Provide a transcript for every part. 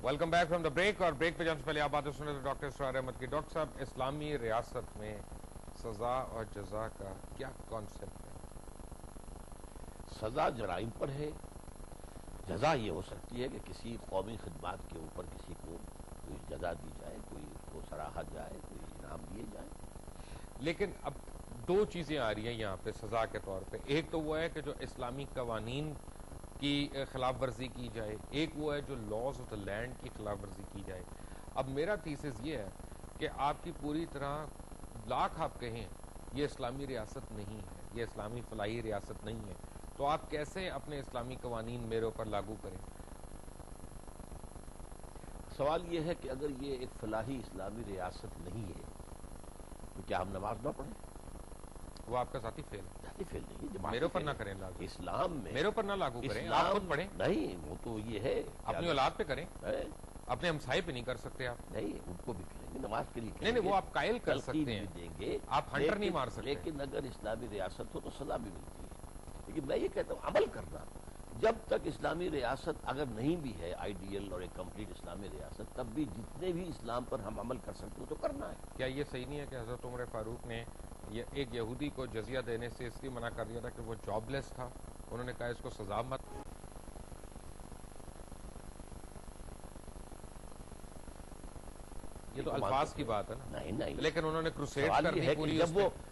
Welcome back from the break. اور break پہ جانے سے پہلے آپ باتیں سن رہے تھے ڈاکٹر اسرار احمد کی. ڈاکٹر صاحب, اسلامی ریاست میں سزا اور جزا کا کیا کانسیپٹ ہے؟ سزا جرائم پر ہے. جزا یہ ہو سکتی ہے کہ کسی قومی خدمات کے اوپر کسی کو کوئی جزا دی جائے, کوئی اس کو سراہا جائے, کوئی انعام دیے جائے. لیکن اب دو چیزیں آ رہی ہیں یہاں پہ سزا کے طور پہ. ایک تو وہ ہے کہ جو اسلامی قوانین کی خلاف ورزی کی جائے, ایک وہ ہے جو لاز آف دا لینڈ کی خلاف ورزی کی جائے. اب میرا تھیسس یہ ہے کہ آپ کی پوری طرح لاکھ آپ کہیں یہ اسلامی ریاست نہیں ہے, یہ اسلامی فلاحی ریاست نہیں ہے, تو آپ کیسے اپنے اسلامی قوانین میرے اوپر لاگو کریں؟ سوال یہ ہے کہ اگر یہ ایک فلاحی اسلامی ریاست نہیں ہے تو کیا ہم نماز نہ پڑھیں؟ وہ آپ کا ذاتی فیل ہے. ذاتی فیل نہیں, میرے اوپر نہ کریں لاگو. اسلام میں میرے اوپر نہ لاگو کریں, آپ خود پڑھیں. نہیں, وہ تو یہ ہے اپنی اولاد پہ کریں, اپنے ہمسائے پہ نہیں کر سکتے آپ. نہیں, ان کو بھی کریں گے نماز کے لیے. نہیں, وہ آپ قائل کر سکتے ہیں, دیں گے, آپ ہنٹر نہیں مار سکتے. لیکن اگر اسلامی ریاست ہو تو سزا بھی ملتی ہے. لیکن میں یہ کہتا ہوں عمل کرنا, جب تک اسلامی ریاست اگر نہیں بھی ہے آئیڈیل اور ایک کمپلیٹ اسلامی ریاست, تب بھی جتنے بھی اسلام پر ہم عمل کر سکتے ہو تو کرنا ہے. کیا یہ صحیح نہیں ہے کہ حضرت عمر فاروق نے ایک یہودی کو جزیہ دینے سے اس لیے منع کر دیا تھا کہ وہ جاب لیس تھا؟ انہوں نے کہا اس کو سزا مت. یہ تو الفاظ کی بات ہے نا. نہیں, لیکن انہوں نے کروسیڈ کر دی پوری,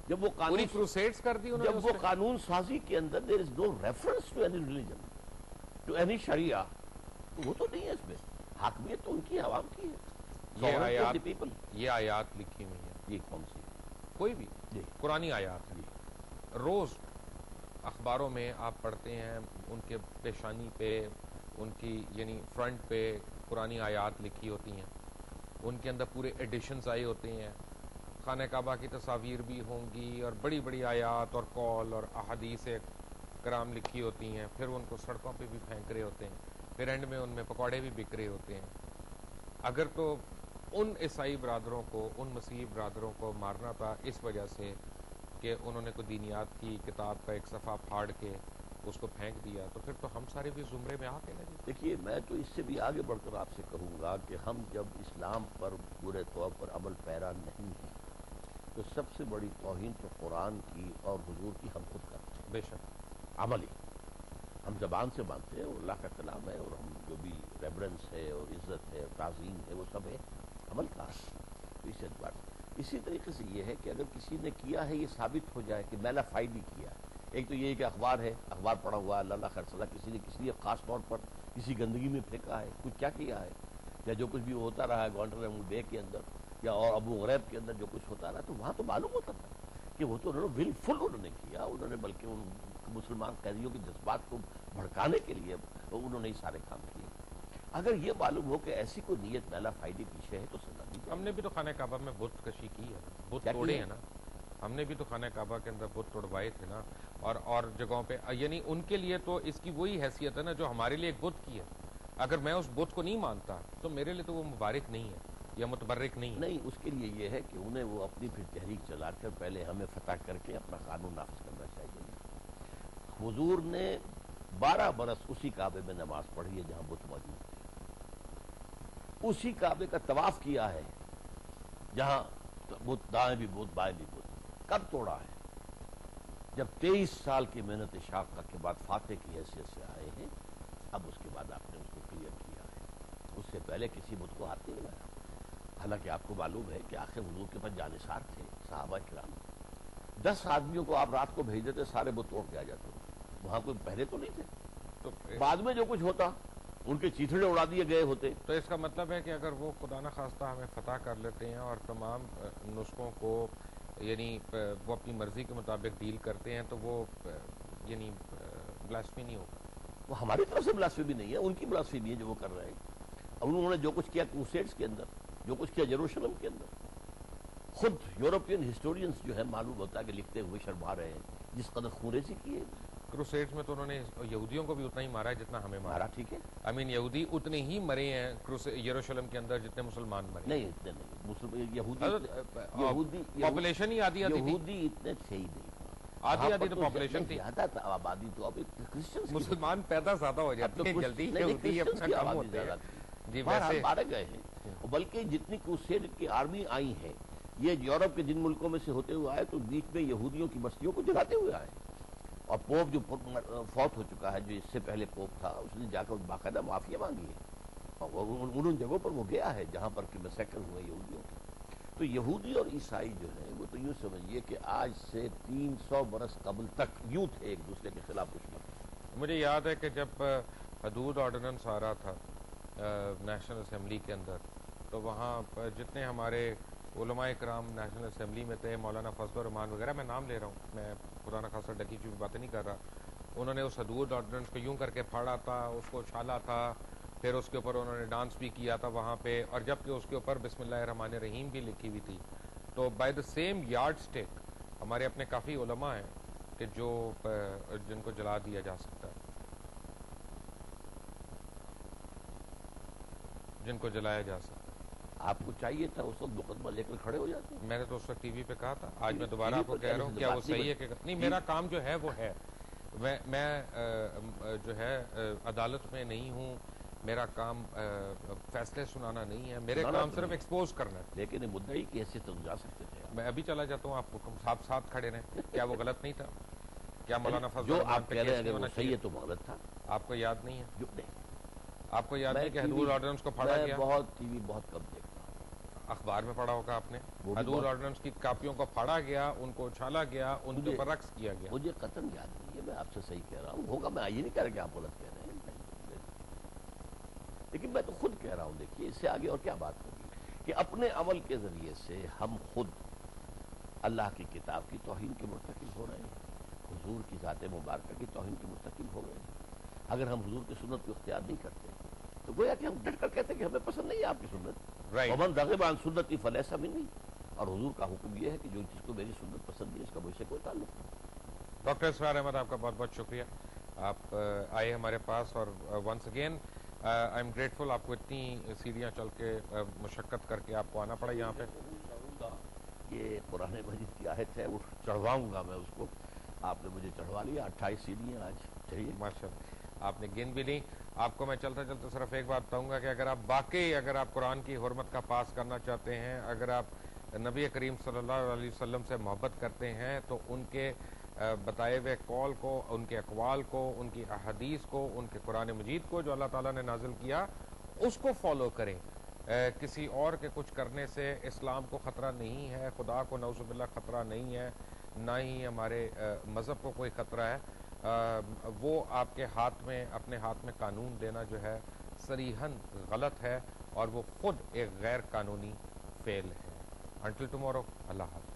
جب وہ قانون کروسیڈز کر دی, جب وہ قانون سازی کے اندر there is no reference to any religion, to any شریعہ, تو وہ تو نہیں ہے اس میں. حاکمیت تو ان کی عوام کی ہے. یہ آیات لکھی ہوئی ہیں. یہ کون سی؟ کوئی بھی قرآنی آیات ہیں. روز اخباروں میں آپ پڑھتے ہیں ان کے پیشانی پہ, ان کی یعنی فرنٹ پہ قرآنی آیات لکھی ہوتی ہیں. ان کے اندر پورے ایڈیشنز آئے ہوتے ہیں, خانہ کعبہ کی تصاویر بھی ہوں گی اور بڑی بڑی آیات اور قول اور احادیث کرام لکھی ہوتی ہیں. پھر ان کو سڑکوں پہ بھی پھینک رہے ہوتے ہیں, پھر اینڈ میں ان میں پکوڑے بھی بک رہے ہوتے ہیں. اگر تو ان عیسائی برادروں کو, ان مسیحی برادروں کو مارنا تھا اس وجہ سے کہ انہوں نے کوئی دینیات کی کتاب کا ایک صفحہ پھاڑ کے اس کو پھینک دیا, تو پھر تو ہم سارے بھی زمرے میں آ گئے نا. دیکھیے, میں تو اس سے بھی آگے بڑھ کر آپ سے کہوں گا کہ ہم جب اسلام پر پورے طور پر عمل پیرا نہیں ہیں تو سب سے بڑی توہین تو قرآن کی اور حضور کی ہم خود کرتے ہیں. بے شک عملی ہم زبان سے مانتے ہیں, اور اللہ کا کلام ہے, اور ہم جو بھی ریورنس ہے اور عزت ہے اور تعظیم ہے وہ سب ہے, عمل کا اس اعتبار سے. اسی طریقے سے یہ ہے کہ اگر کسی نے کیا ہے, یہ ثابت ہو جائے کہ میلا فائڈ ہی کیا ہے. ایک تو یہ کہ اخبار ہے, اخبار پڑھا ہوا, اللہ خیر صلاح, کسی نے کسی لیے خاص طور پر کسی گندگی میں پھینکا ہے, کچھ کیا ہے, یا جو کچھ بھی ہوتا رہا ہے گوانٹانامو بے کے اندر یا اور ابو غریب کے اندر جو کچھ ہوتا رہا, تو وہاں تو معلوم ہوتا تھا کہ وہ تو انہوں نے ول فل انہوں نے کیا, انہوں نے بلکہ ان مسلمان قیدیوں کے جذبات کو بھڑکانے کے لیے انہوں نے یہ سارے کام کیے. اگر یہ معلوم ہو کہ ایسی کوئی نیت میلا فائدی پیچھے ہے تو سزا دی جائے. ہم نے بھی تو خانہ کعبہ میں بت کشی کی ہے, بت توڑے ہیں نا. ہم نے بھی تو خانہ کعبہ کے اندر بت توڑوائے تھے نا, اور جگہوں پہ, یعنی ان کے لیے تو اس کی وہی حیثیت ہے نا جو ہمارے لیے ایک بت کی ہے. اگر میں اس بت کو نہیں مانتا تو میرے لیے تو وہ مبارک نہیں ہے یا متبرک نہیں ہے. نہیں, اس کے لیے یہ ہے کہ انہیں وہ اپنی پھر تحریک چلا کر پہلے ہمیں فتح کر کے اپنا قانون نافذ کرنا چاہیے. حضور نے 12 برس اسی کعبے میں نماز پڑھی ہے جہاں بت موجود تھے, اسی کعبے کا طواف کیا ہے جہاں بت دائیں بھی بت بائیں بھی بت. کب توڑا ہے؟ جب 23 سال کی محنت شاقہ کے بعد فاتح کی حیثیت سے آئے ہیں, اب اس کے بعد آپ نے اس کو کلیئر کیا ہے. اس سے پہلے کسی بت کو ہاتھ نہیں لگایا. حالانکہ آپ کو معلوم ہے کہ آخر حضور کے پاس جانثار تھے صحابہ کرام. 10 آدمیوں کو آپ رات کو بھیج دیتے, سارے بت توڑ کے آ جاتے. وہاں کوئی پہلے تو نہیں تھے, تو بعد میں جو کچھ ہوتا ان کے چیتڑے اڑا دیے گئے ہوتے. تو اس کا مطلب ہے کہ اگر وہ خدا نخواستہ ہمیں فتح کر لیتے ہیں اور تمام نسخوں کو یعنی وہ اپنی مرضی کے مطابق ڈیل کرتے ہیں, تو وہ یعنی بلاسفی نہیں ہوگا. وہ ہماری طرف سے بلاسفی نہیں ہے, ان کی بلاسفی نہیں ہے جو وہ کر رہے ہیں. انہوں نے جو کچھ کیا کروسیڈز کے اندر, جو کچھ کیا یروشلم کے اندر, خود یورپین ہسٹورینز جو ہے معلوم ہوتا ہے کہ لکھتے ہوئے شرما رہے ہیں جس قدر خونریزی کی ہے. کروسیڈز میں تو انہوں نے یہودیوں کو بھی اتنا ہی مارا ہے جتنا ہمیں مارا. ٹھیک ہے, یہودی اتنے ہی مرے ہیں یروشلم کے اندر جتنے مسلمان مرے. نہیں, اتنے نہیں. یہودی پاپولیشن ہی آدھی یہودی اتنے تھے ہی نہیں. آدھی تو پاپولیشن تھی. زیادہ آبادی تو اب کرسچن مسلمان پیدا زیادہ ہو جاتے ہیں جلدی, جی بہرحال ویسے مارے گئے ہیں، بلکہ جتنی کروسیڈ کی آرمی آئی ہیں یہ یورپ کے جن ملکوں میں سے ہوتے ہوئے آئے تو بیچ میں یہودیوں کی بستیوں کو جلاتے ہوئے آئے، اور پوپ جو فوت ہو چکا ہے، جو اس سے پہلے پوپ تھا، اس نے جا کر باقاعدہ معافیا مانگی ہے، اور ان جگہوں پر وہ گیا ہے جہاں پر کہ مسیکر ہوئے یہودیوں کے۔ تو یہودی اور عیسائی جو ہے وہ تو یوں سمجھیے کہ آج سے 300 برس قبل تک یوں تھے ایک دوسرے کے خلاف دشمن۔ مجھے یاد ہے کہ جب حدود آرڈیننس آ رہا تھا نیشنل اسمبلی کے اندر، تو وہاں جتنے ہمارے علماء کرام نیشنل اسمبلی میں تھے، مولانا فضل الرحمان وغیرہ، میں نام لے رہا ہوں، میں خدا نخواستہ ڈکی چوکی باتیں نہیں کر رہا، انہوں نے اس حدود آرڈیننس کو یوں کر کے پھاڑا تھا، اس کو اچھالا تھا، پھر اس کے اوپر انہوں نے ڈانس بھی کیا تھا وہاں پہ، اور جبکہ اس کے اوپر بسم اللہ الرحمن الرحیم بھی لکھی ہوئی تھی۔ تو by the same yardstick ہمارے اپنے کافی علماء ہیں کہ جن کو جلا دیا جا سکتا ہے، جن کو جلایا جا سکتا ہے۔ آپ کو چاہیے تھا اس وقت مقدمہ لے کر کھڑے ہو جاتے۔ میں نے تو اس وقت ٹی وی پہ کہا تھا، آج میں دوبارہ آپ کو کہہ رہا ہوں، کیا وہ صحیح ہے کہ نہیں؟ میرا کام جو ہے وہ ہے، میں جو ہے عدالت میں نہیں ہوں، میرا کام فیصلے سنانا نہیں ہے، میرے کام صرف ایکسپوز کرنا ہے۔ لیکن مدعی کی حیثیت تک جا سکتے تھے۔ میں ابھی چلا جاتا ہوں، آپ کو ساتھ کھڑے رہیں، کیا وہ غلط نہیں تھا؟ کیا مولانا فضل جو الرحمان آپ پہ کہہ رہے کیس ہیں نہیں اگر وہ ہونا صحیح چاہیے؟ ہے تو غلط تھا۔ آپ کو یاد نہیں ہے؟ جو نہیں، آپ کو یاد نہیں کہ حدود آرڈیننس کو پھاڑا گیا؟ میں بہت ٹی وی بہت کم دیکھتا ہوں۔ اخبار میں پڑھا ہوگا آپ نے، وہ بھی حدود آرڈیننس کی کاپیوں کو پھاڑا گیا، ان کو اچھالا گیا، ان کے اوپر رقص کیا گیا۔ مجھے قطعاً یاد نہیں ہے، میں آپ سے صحیح کہہ رہا ہوں، ہوگا، میں یہ نہیں کہہ رہا کہ آپ غلط کہہ رہے ہیں، لیکن میں تو خود کہہ رہا ہوں، دیکھیے اس سے آگے اور کیا بات ہوگی کہ اپنے عمل کے ذریعے سے ہم خود اللہ کی کتاب کی توہین کے مرتکب ہو رہے ہیں، حضور کی ذات مبارکہ کی توہین کے مرتکب ہو رہے ہیں۔ اگر ہم حضور کی سنت کو اختیار نہیں کرتے تو گویا کہ ہم ڈٹ کر کہتے ہیں کہ ہمیں پسند نہیں ہے آپ کی سنت، ومن رغب عن سنتی فلیس منی، اور حضور کا حکم یہ ہے کہ جو چیز کو میری سنت پسند ہے اس کا مجھ سے کوئی تعلق نہیں۔ ڈاکٹر اسرار احمد، آپ کا بہت بہت شکریہ، آپ آئے ہمارے پاس، اور once again I am grateful, آپ کو اتنی سیڑھیاں چل کے مشقت کر کے آپ کو آنا پڑا یہاں پہ۔ یہ قرآن مجید کی آیت ہے، وہ چڑھواؤں گا میں اس کو، آپ نے مجھے چڑھوا لیا، 28 سیڑھیاں آج چاہیے۔ ماشاءاللہ، آپ نے گن بھی لی۔ آپ کو میں چلتے چلتے صرف ایک بات بتاؤں گا کہ اگر آپ قرآن کی حرمت کا پاس کرنا چاہتے ہیں، اگر آپ نبی کریم صلی اللہ علیہ وسلم سے محبت کرتے ہیں، تو ان کے بتائے ہوئے قول کو، ان کے اقوال کو، ان کی احادیث کو، ان کے قرآن مجید کو جو اللہ تعالیٰ نے نازل کیا، اس کو فالو کریں۔ کسی اور کے کچھ کرنے سے اسلام کو خطرہ نہیں ہے، خدا کو نعوذ باللہ خطرہ نہیں ہے، نہ ہی ہمارے مذہب کو کوئی خطرہ ہے۔ وہ آپ کے ہاتھ میں، اپنے ہاتھ میں قانون دینا جو ہے صریحاً غلط ہے، اور وہ خود ایک غیر قانونی فعل ہے۔ انٹل ٹمورو، اللہ حافظ۔